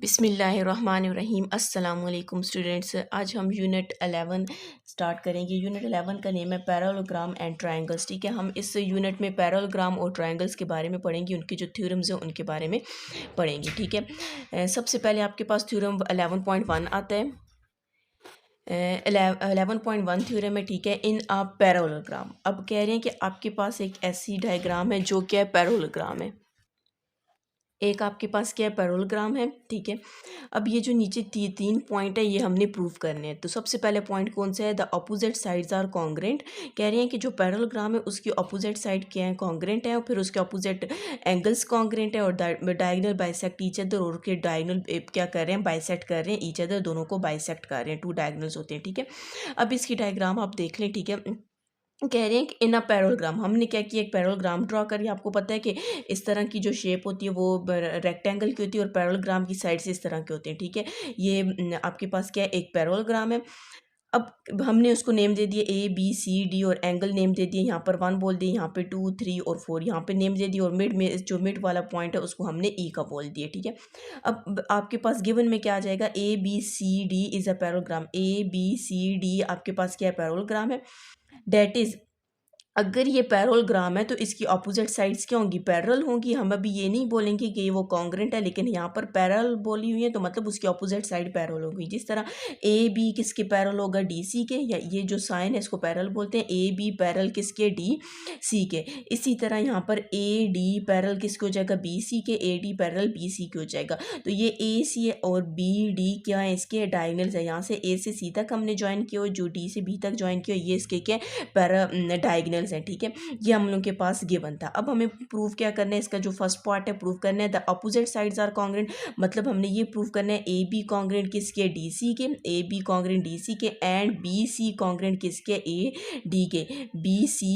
बिस्मिल्लाहिर्रहमानिर्रहीम अस्सलाम वालेकुम स्टूडेंट्स। आज हम यूनिट 11 स्टार्ट करेंगे। यूनिट 11 का नेम है पैरेललोग्राम एंड ट्रायंगल्स। ठीक है, हम इस यूनिट में पैरेललोग्राम और ट्रायंगल्स के बारे में पढ़ेंगे, उनके जो थ्योरम्स हैं उनके बारे में पढ़ेंगे। ठीक है, सबसे पहले आपके पास थ्योरम 11.1 आता है। 11.1 थ्योरम है, ठीक है, इन अ पैरेललोग्राम। अब कह रहे हैं कि आपके पास एक ऐसी डायग्राम है जो क्या है, पैरेललोग्राम है। एक आपके पास क्या है, पैरेललोग्राम है। ठीक है, अब ये जो नीचे तीन पॉइंट है ये हमने प्रूव करने हैं। तो सबसे पहले पॉइंट कौन सा है, the opposite sides are congruent. कह रहे हैं कि जो पैरेललोग्राम है उसकी अपोजिट साइड क्या है, कॉन्ग्रेंट है, और फिर उसके अपोजिट एंगल्स कॉन्ग्रेंट है, और डायगोनल बाइसेक्ट ईच अदर, और के डायगोनल क्या कर रहे हैं, बाइसेक्ट कर रहे हैं ईच अदर, दोनों को बाइसेक्ट कर रहे हैं, टू डायगोनल्स होते हैं। ठीक है, अब इसकी डायग्राम आप देख लें। ठीक है, कह रहे हैं कि इन अ पैरेललोग्राम, हमने क्या किया, एक पैरेललोग्राम ड्रॉ करिए। आपको पता है कि इस तरह की जो शेप होती है वो रेक्टेंगल की होती है, और पैरेललोग्राम की साइड से इस तरह के होते हैं। ठीक है, ये आपके पास क्या है, एक पैरेललोग्राम है। अब हमने उसको नेम दे दिए ABCD, और एंगल नेम दे दिए, यहाँ पर 1 बोल दिए, यहाँ पे 2 3 और 4 यहाँ पे नेम दे दिए, और मिड में जो मिड वाला पॉइंट है उसको हमने E का बोल दिया। ठीक है, अब आपके पास गिवन में क्या आ जाएगा, ABCD is a parallelogram. ABCD आपके पास क्या है, पैरेललोग्राम है। डेट इज, अगर ये पैरेललोग्राम है तो इसकी ऑपोजिट साइड्स क्या होंगी, पैरेलल होंगी। हम अभी ये नहीं बोलेंगे कि वो कॉन्ग्रेंट है, लेकिन यहाँ पर पैरेलल बोली हुई है तो मतलब उसकी ऑपोजिट साइड पैरेलल होगी। जिस तरह AB किसके पैरेलल होगा, DC के, या ये जो साइन है इसको पैरेलल बोलते हैं। AB पैरेलल किसके, DC के। इसी तरह यहाँ पर AD पैरेलल किसके हो जाएगा, BC के। AD पैरेलल BC के हो जाएगा। तो ये AC और BD क्या है, इसके डायगोनल्स है। यहाँ से A से C तक हमने ज्वाइन किया, जो D से B तक ज्वाइन किया, ये इसके क्या पैरा डायगोनल्स हैं। ठीक है, ये हम लोग के पास गिवन था। अब हमें प्रूव क्या करना है, इसका जो फर्स्ट पार्ट है प्रूव करना है the opposite sides are congruent. मतलब हमने ये प्रूव करना है AB कॉन्ग्रेंट किसके, DC के, AB कॉन्ग्रेंट DC के, एंड BC कॉन्ग्रेंट किसके, AD के। BC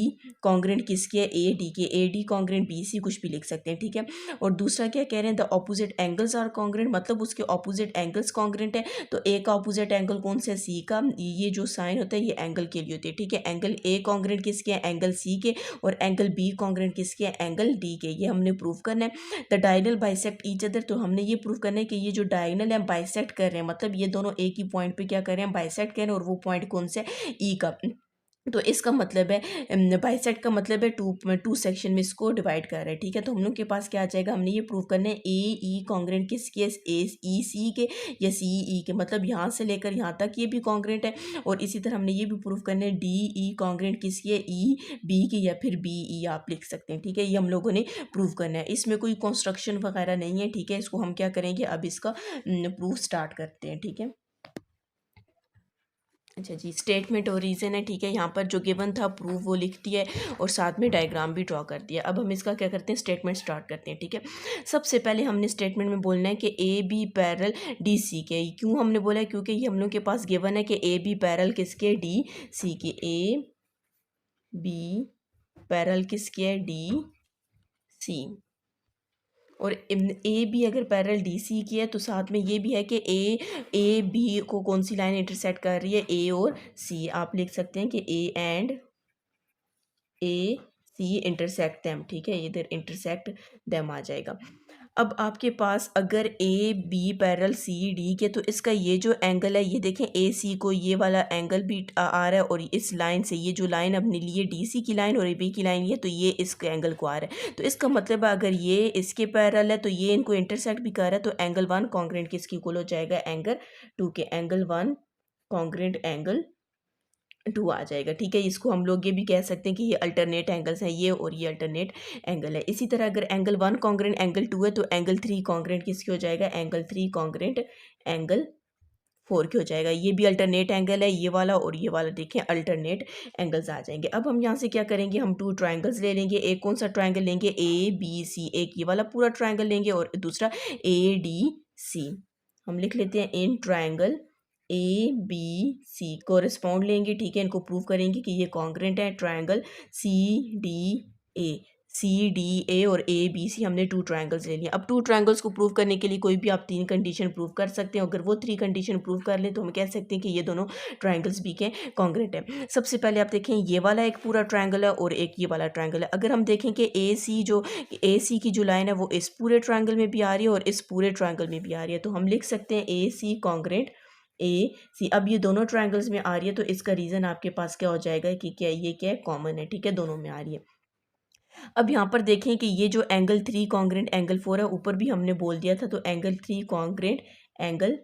कॉन्ग्रेंट किसके, AD के। AD कॉन्ग्रेंट BC, कुछ भी लिख सकते हैं। ठीक है, और दूसरा क्या कह रहे हैं, the opposite angles are congruent, मतलब उसके अपोजिट एंगल्स कॉन्ग्रेंट है। तो A का अपोजिट एंगल कौन सा है, C का। ये जो साइन होता है ये एंगल के लिए होती है। ठीक है, एंगल A कॉन्ग्रेंट किसके हैं, एंगल C के, और एंगल B कॉन्ग्रेंट किसके हैं, एंगल D के। ये हमने प्रूव करना है। The diagonal bisect each other, तो हमने ये प्रूव करना है कि ये जो डायगोनल है बाइसेक्ट कर रहे हैं, मतलब ये दोनों एक ही पॉइंट पे क्या कर रहे हैं, बाइसेक्ट कर रहे हैं, और वो पॉइंट कौन सा है, E का। तो इसका मतलब है बाइसेक्ट का मतलब है टू सेक्शन में इसको डिवाइड कर रहे हैं। ठीक है, तो हम लोग के पास क्या आ जाएगा, हमने ये प्रूव करना है AE कॉन्ग्रेंट किसके, AEC के या CE के, मतलब यहाँ से लेकर यहाँ तक ये भी कॉन्ग्रेंट है। और इसी तरह हमने ये भी प्रूव करना है DE कॉन्ग्रेंट किसकी है, EB की, या फिर BE आप लिख सकते हैं। ठीक है, ये हम लोगों ने प्रूव करना है, इसमें कोई कंस्ट्रक्शन वगैरह नहीं है। ठीक है, इसको हम क्या करेंगे, अब इसका प्रूफ स्टार्ट करते हैं। ठीक है, अच्छा जी, स्टेटमेंट और रीज़न है। ठीक है, यहाँ पर जो गिवन था प्रूव वो लिख दिया है, और साथ में डायग्राम भी ड्रॉ कर दिया। अब हम इसका क्या करते हैं, स्टेटमेंट स्टार्ट करते हैं। ठीक है, सबसे पहले हमने स्टेटमेंट में बोलना है कि AB पैरेलल DC के। क्यों हमने बोला है, क्योंकि ये हम लोग के पास गिवन है कि AB पैरेलल किसके, DC के। AB पैरेलल किसके है, DC, और AB अगर पैरेलल DC की है तो साथ में ये भी है कि AB को कौन सी लाइन इंटरसेक्ट कर रही है, A और C। आप लिख सकते हैं कि A and AC intersect them. ठीक है, इधर इंटरसेक्ट देम आ जाएगा। अब आपके पास अगर AB पैरेलल CD के, तो इसका ये जो एंगल है, ये देखें AC को ये वाला एंगल भी आ रहा है, और इस लाइन से, ये जो लाइन हमने ली है DC की लाइन और AB की लाइन ये, तो ये इस एंगल को आ रहा है। तो इसका मतलब है अगर ये इसके पैरेलल है तो ये इनको इंटरसेक्ट भी कर रहा है, तो एंगल 1 कॉन्ग्रेंट किसकी इक्वल हो जाएगा, एंगल 2 के। एंगल 1 कॉन्ग्रेंट एंगल 2 आ जाएगा। ठीक है, इसको हम लोग ये भी कह सकते हैं कि ये अल्टरनेट एंगल्स हैं, ये और ये अल्टरनेट एंगल है। इसी तरह अगर एंगल 1 कॉन्ग्रेंट एंगल 2 है तो एंगल 3 कॉन्ग्रेंट किसकी हो जाएगा, एंगल 3 कॉन्ग्रेंट एंगल 4 की हो जाएगा। ये भी अल्टरनेट एंगल है, ये वाला और ये वाला, देखें अल्टरनेट एंगल्स आ जाएंगे। अब हम यहाँ से क्या करेंगे, हम 2 ट्राइंगल्स ले लेंगे। एक कौन सा ट्राइंगल लेंगे, ABC, एक ये वाला पूरा ट्राइंगल लेंगे, और दूसरा ADC। हम लिख लेते हैं इन ट्राइंगल ABC कोरिस्पॉन्ड लेंगे। ठीक है, इनको प्रूव करेंगे कि ये कॉन्ग्रेंट है, triangle CDA। C D A और ए बी सी हमने 2 ट्रायंगल्स ले लिए। अब 2 ट्रायंगल्स को प्रूव करने के लिए कोई भी आप 3 कंडीशन प्रूव कर सकते हैं। अगर वो 3 कंडीशन प्रूव कर लें तो हम कह सकते हैं कि ये दोनों ट्रायंगल्स भी के कॉन्ग्रुएंट है। सबसे पहले आप देखें ये वाला एक पूरा ट्रायंगल है और एक ये वाला ट्रायंगल है। अगर हम देखें कि ए सी की जो लाइन है वो इस पूरे ट्रायंगल में भी आ रही है और इस पूरे ट्रायंगल में भी आ रही है, तो हम लिख सकते हैं ए सी कॉन्ग्रुएंट ए सी। अब ये दोनों ट्रायंगल्स में आ रही है तो इसका रीज़न आपके पास क्या हो जाएगा कि क्या ये क्या है, कॉमन है। ठीक है, दोनों में आ रही है। अब यहाँ पर देखें कि ये जो एंगल 3 कॉन्ग्रुएंट एंगल 4 है, ऊपर भी हमने बोल दिया था, तो एंगल 3 कॉन्ग्रुएंट एंगल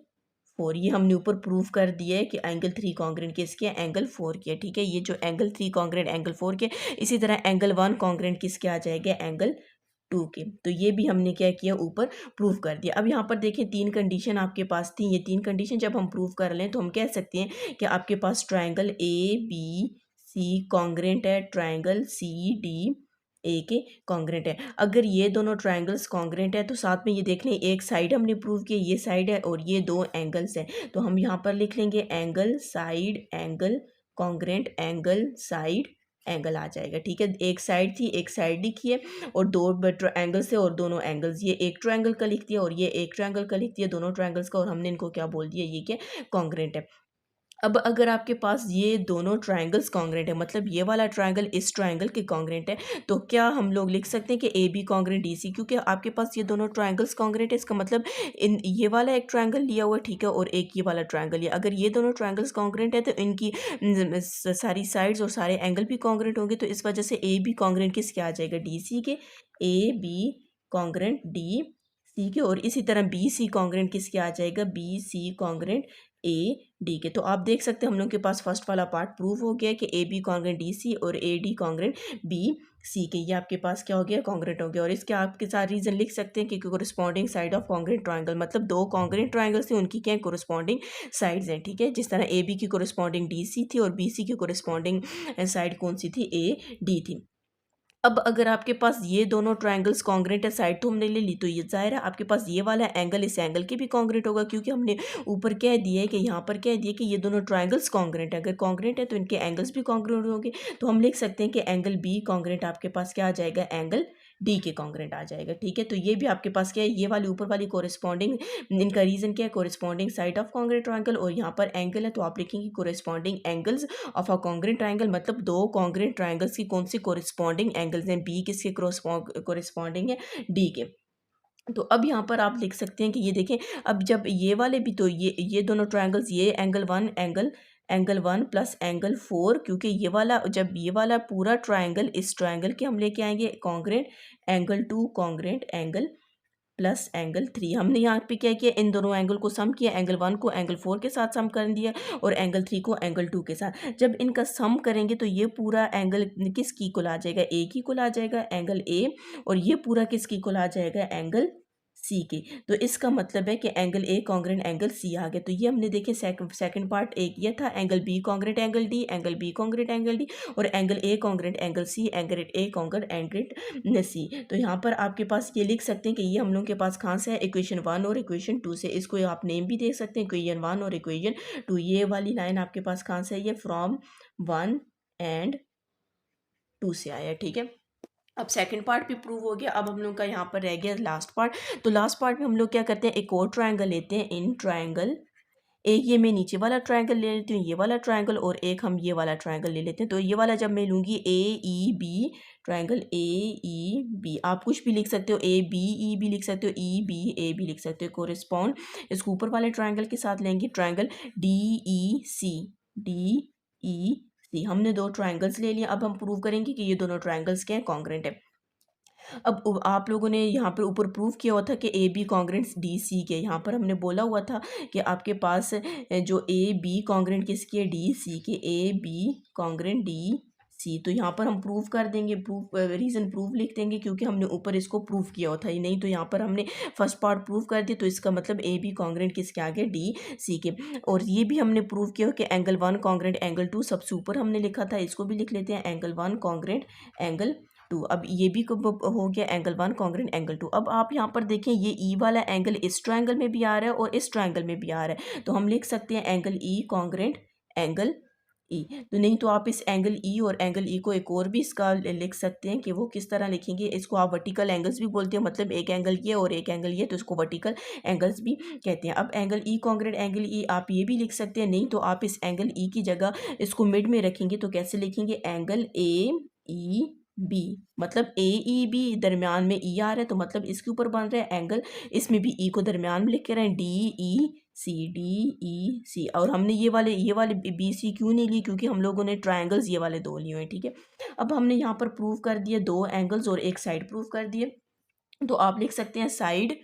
4 ये हमने ऊपर प्रूव कर दिया है कि एंगल 3 कॉन्ग्रुएंट किसके है, एंगल 4 के। ठीक है, ये जो एंगल 3 कॉन्ग्रुएंट एंगल 4 के, इसी तरह एंगल 1 कॉन्ग्रुएंट किसके आ जाएगा, एंगल 2 के। तो ये भी हमने क्या किया, ऊपर प्रूव कर दिया। अब यहाँ पर देखें 3 कंडीशन आपके पास थी, ये 3 कंडीशन जब हम प्रूव कर लें तो हम कह सकते हैं कि आपके पास triangle A B C congruent है, ट्रायंगल सी डी ए के कॉन्ग्रुएंट है। अगर ये दोनों ट्रायंगल्स कॉन्ग्रुएंट है तो साथ में ये देख लें, एक साइड हमने प्रूव किया, ये साइड है और ये 2 एंगल्स है, तो हम यहाँ पर लिख लेंगे angle side angle congruent angle side angle आ जाएगा। ठीक है, एक साइड थी, एक साइड लिखी है और 2 एंगल्स थे और दोनों एंगल्स, ये एक ट्रायंगल का लिख दिया और ये एक ट्रायंगल का लिख दिया, दोनों ट्रायंगल्स का, और हमने इनको क्या बोल दिया, ये क्या कॉन्ग्रुएंट है। अब अगर आपके पास ये दोनों ट्रायंगल्स कॉन्ग्रुएंट है, मतलब ये वाला ट्रायंगल इस ट्रायंगल के कॉन्ग्रुएंट है, तो क्या हम लोग लिख सकते हैं कि A B congruent D C, क्योंकि आपके पास ये दोनों ट्रायंगल्स कॉन्ग्रुएंट है, इसका मतलब इन ये वाला एक ट्रायंगल लिया हुआ है, ठीक है, और एक ये वाला ट्रायंगल लिया। अगर ये दोनों ट्रायंगल्स कॉन्ग्रुएंट है तो इनकी सारी साइड्स और सारे एंगल भी कॉन्ग्रुएंट होंगे, तो इस वजह से ए बी कॉन्ग्रुएंट किसके आ जाएगा, डी सी के, A B congruent D C के, और इसी तरह बी सी कॉन्ग्रुएंट किसके आ जाएगा, B C congruent A D के। तो आप देख सकते हैं हम लोग के पास फर्स्ट वाला पार्ट प्रूव हो गया कि A B congruent D C और A D congruent B C के, ये आपके पास क्या हो गया, कॉन्ग्रुएंट हो गया। और इसके आपके साथ रीजन लिख सकते हैं कि corresponding side of congruent triangle, मतलब 2 कॉन्ग्रुएंट ट्रायंगल्स थे, उनकी क्या कोरिस्पॉन्डिंग साइड्स हैं। ठीक है, जिस तरह ए बी की कोरिस्पॉन्डिंग डी सी थी और बी सी की कोरिस्पॉन्डिंग साइड कौन सी थी, ए डी थी। अब अगर आपके पास ये दोनों ट्रायंगल्स कॉन्ग्रुएंट है, साइड तो हमने ले ली, तो ये जाहिर है आपके पास ये वाला एंगल इस एंगल के भी कॉन्ग्रुएंट होगा, क्योंकि हमने ऊपर कह दिया है कि यहाँ पर कह दिया कि ये दोनों ट्रायंगल्स कॉन्ग्रुएंट है। अगर कॉन्ग्रुएंट है तो इनके एंगल्स भी कॉन्ग्रुएंट होंगे, तो हम लिख सकते हैं कि एंगल बी कॉन्ग्रुएंट आपके पास क्या आ जाएगा, एंगल डी के कॉन्ग्रुएंट आ जाएगा। ठीक है, तो ये भी आपके पास क्या है, ये वाली ऊपर वाली कोरिस्पॉन्डिंग, इनका रीजन क्या है, corresponding side of congruent triangle, और यहाँ पर एंगल है तो आप लिखेंगे corresponding angles of a congruent triangle, मतलब 2 कॉन्ग्रुएंट ट्रायंगल्स की कौन सी कोरिस्पॉन्डिंग एंगल्स हैं, बी किसके कोरिस्पॉन्डिंग है, डी के। तो अब यहाँ पर आप लिख सकते हैं कि ये देखें, अब जब ये वाले भी, तो ये दोनों ट्रायंगल्स, ये एंगल 1 प्लस एंगल 4, क्योंकि ये वाला, जब ये वाला पूरा ट्रायंगल इस ट्रायंगल के हम लेके आएंगे congruent angle 2 congruent angle plus angle 3, हमने यहाँ पे क्या किया, इन दोनों एंगल को सम किया, एंगल 1 को एंगल 4 के साथ सम कर दिया और एंगल 3 को एंगल 2 के साथ। जब इनका सम करेंगे तो ये पूरा एंगल किसकी कुल आ जाएगा, ए की कुल आ जाएगा, एंगल ए, और ये पूरा किसकी कुल आ जाएगा, एंगल सी के। तो इसका मतलब है कि angle A congruent angle C आ गया। तो ये हमने देखे सेकंड पार्ट एक ये था, angle B congruent angle D, angle B congruent angle D, और angle A congruent angle C, angle A congruent angle C. तो यहाँ पर आपके पास ये लिख सकते हैं कि ये हम लोग के पास कहाँ से है, इक्वेशन 1 और इक्वेशन 2 से। इसको आप नेम भी दे सकते हैं, इक्वेशन 1 और इक्वेशन 2। ये वाली लाइन आपके पास कहाँ से है, ये फ्रॉम 1 एंड 2 से आया। ठीक है, अब सेकंड पार्ट भी प्रूव हो गया। अब हम लोग का यहाँ पर रह गया लास्ट पार्ट। तो लास्ट पार्ट में हम लोग क्या करते हैं, एक और ट्रायंगल लेते हैं, इन ट्रायंगल, एक ये मैं नीचे वाला ट्रायंगल ले लेती हूँ, ये वाला ट्रायंगल, और एक हम ये वाला ट्रायंगल ले लेते हैं। तो ये वाला जब मैं लूँगी, ए E B triangle, A E B, आप कुछ भी लिख सकते हो, ए बी ई भी लिख सकते हो, ई बी ए भी लिख सकते हो, कोरिस्पॉन्ड इसको ऊपर वाले ट्रायंगल के साथ लेंगे, ट्रायंगल डी ई सी, डी ई सी। हमने 2 ट्रायंगल्स ले लिए। अब हम प्रूव करेंगे कि ये दोनों ट्रायंगल्स क्या है, कॉन्ग्रुएंट है। अब आप लोगों ने यहाँ पर ऊपर प्रूव किया हुआ था कि A B congruent D C के, यहाँ पर हमने बोला हुआ था कि आपके पास जो ए बी कॉन्ग्रुएंट किसकी है, डी सी के, A B congruent D C. तो यहाँ पर हम प्रूव कर देंगे, रीज़न प्रूव लिख देंगे, क्योंकि हमने ऊपर इसको प्रूव किया हुआ था, नहीं तो यहाँ पर हमने फर्स्ट पार्ट प्रूव कर दिया, तो इसका मतलब ए बी कॉन्ग्रुएंट किसके आगे, डी सी के। और ये भी हमने प्रूव किया कि एंगल 1 कॉन्ग्रुएंट एंगल 2, सबसे ऊपर हमने लिखा था, इसको भी लिख लेते हैं, एंगल 1 कॉन्ग्रुएंट एंगल 2। अब ये भी हो गया एंगल 1 कॉन्ग्रुएंट एंगल 2। अब आप यहाँ पर देखें, ये ई वाला एंगल इस ट्रायंगल में भी आ रहा है और इस ट्रायंगल में भी आ रहा है, तो हम लिख सकते हैं angle E congruent angle E. तो नहीं तो आप इस एंगल ई और एंगल ई को एक और भी इसका लिख सकते हैं कि वो किस तरह लिखेंगे, इसको आप वर्टिकल एंगल्स भी बोलते हैं, मतलब एक एंगल ये और एक एंगल ये, तो इसको वर्टिकल एंगल्स भी कहते हैं। अब angle E congruent angle E आप ये भी लिख सकते हैं, नहीं तो आप इस एंगल ई की जगह इसको मिड में रखेंगे तो कैसे लिखेंगे, एंगल ए ई बी, मतलब ए ई बी दरमियान में ई आ रहा है तो मतलब इसके ऊपर बन रहा है एंगल, इसमें भी ई को दरमियान में लिख के रहे हैं, डी ई सी, डी ई सी। और हमने ये वाले बी सी क्यों नहीं लिए, क्योंकि हम लोगों ने ट्रायंगल्स ये वाले दो लिए हुए हैं, ठीक है। अब हमने यहाँ पर प्रूव कर दिए दो एंगल्स और एक साइड प्रूव कर दिए, तो आप लिख सकते हैं side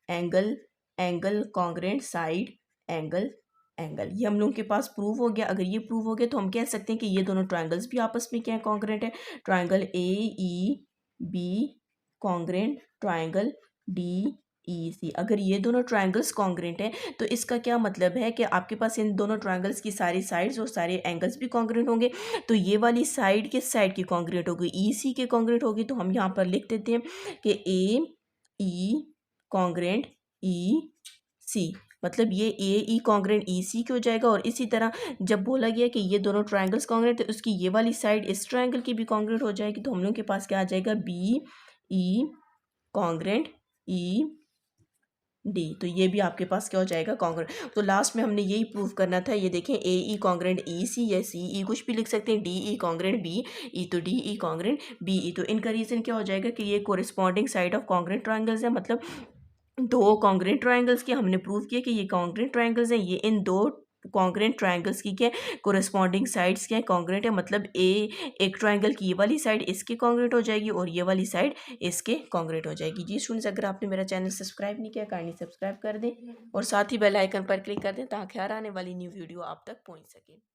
angle, angle congruent side angle angle, ये हम लोगों के पास प्रूव हो गया। अगर ये प्रूव हो गया तो हम कह सकते हैं कि ये दोनों ट्रायंगल्स भी आपस में क्या है, कॉन्ग्रेंट है। Triangle A E B congruent triangle D E C, अगर ये दोनों ट्रायंगल्स कॉन्ग्रेंट हैं तो इसका क्या मतलब है कि आपके पास इन दोनों ट्रायंगल्स की सारी साइड्स और सारे एंगल्स भी कॉन्ग्रेंट होंगे। तो ये वाली साइड किस साइड की कॉन्ग्रेंट होगी, ई सी के कॉन्ग्रेंट होगी। तो हम यहाँ पर लिख देते हैं कि ए ई कॉन्ग्रेंट ई सी, मतलब ये ए ई कॉन्ग्रेंट ई सी की हो जाएगा। और इसी तरह जब बोला गया कि ये दोनों ट्रायंगल्स कॉन्ग्रेंट है तो उसकी ये वाली साइड इस ट्रायंगल की भी कॉन्ग्रेंट हो जाएगी। तो हम लोग के पास क्या आ जाएगा, B E congruent E D, तो ये भी आपके पास क्या हो जाएगा, कॉन्ग्रेंट। तो लास्ट में हमने यही प्रूव करना था। ये देखें ए ई कॉन्ग्रेंट ई सी या सी ई कुछ भी लिख सकते हैं, D E congruent B E, तो D E congruent B E. तो इनका रीज़न क्या हो जाएगा कि ये corresponding side of congruent triangles है, मतलब दो कॉन्ग्रेंट ट्रायंगल्स की हमने प्रूव किया कि ये कॉन्ग्रेंट ट्रायंगल्स हैं, ये इन दो कॉन्ग्रेंट ट्रायंगल्स की क्या कोरिस्पॉन्डिंग साइड्स क्या कॉन्ग्रेंट है, मतलब एक ट्रायंगल की ये वाली साइड इसके कॉन्ग्रेंट हो जाएगी और ये वाली साइड इसके कॉन्ग्रेंट हो जाएगी। जी स्टूडेंट्स, अगर आपने मेरा चैनल सब्सक्राइब नहीं किया काइंडली सब्सक्राइब कर दें और साथ ही बेल आइकन पर क्लिक कर दें ताकि हर आने वाली न्यू वीडियो आप तक पहुंच सके।